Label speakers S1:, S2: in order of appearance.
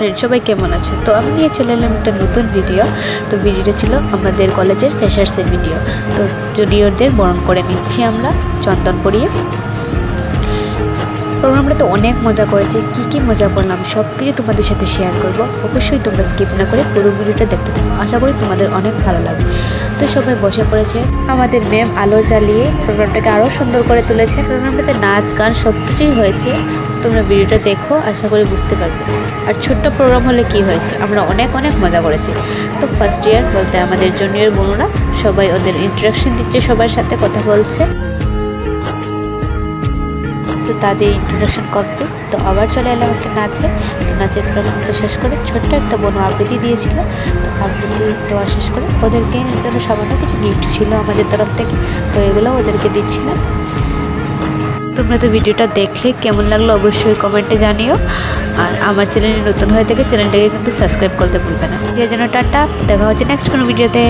S1: Friend সবাই কেমন আছে? তো আমি নিয়ে চলে এলাম একটা নতুন ভিডিও। তো ভিডিওটা ছিল আমাদের কলেজের ফ্রেশার্সের ভিডিও। তো জুনিয়রদের বরণ করে নিচ্ছি আমরা চন্দন পরিয়ে। প্রোগ্রামটা তো অনেক মজা করেছে, কি মজা করলাম সব কিছু তোমাদের সাথে শেয়ার করব। অবশ্যই তোমরা স্কিপ না করে পুরো ভিডিওটা দেখতে থাকো, আশা করি তোমাদের অনেক ভালো লাগবে। তো সবাই বসে পড়েছে, আমাদের ম্যাম আলো জ্বালিয়ে প্রোগ্রামটাকে আরও সুন্দর করে তুলেছে। প্রোগ্রামটাতে নাচ গান সব কিছুই হয়েছে, তোমরা ভিডিওটা দেখো, আশা করি বুঝতে পারবে। আর ছোট্ট প্রোগ্রাম হলে কি হয়েছে, আমরা অনেক মজা করেছি। তো ফার্স্ট ইয়ার বলতে আমাদের জুনিয়র বোনরা সবাই ওদের ইন্টারাকশন দিচ্ছে, সবার সাথে কথা বলছে। তো তাদের ইন্ট্রোডাকশন কমপ্লিট। তো আবার চলে এলাম একটা নাচে। তো নাচের প্রোগ্রামটা শেষ করে ছোট্ট একটা বোন আবৃত্তি দিয়েছিল। তো আবৃত্তি দেওয়া শেষ করে ওদেরকে জন্য সামান্য কিছু গিফট ছিল আমাদের তরফ থেকে, তো এগুলো ওদেরকে দিচ্ছিলাম। তোমরা তো ভিডিওটা দেখলে কেমন লাগলো অবশ্যই কমেন্টে জানিও। আর আমার চ্যানেলে নতুন হয়ে থাকে চ্যানেলটাকে কিন্তু সাবস্ক্রাইব করতে ভুলবে না। সেই জন্য টাটা, দেখা হচ্ছে নেক্সট কোনো ভিডিওতে।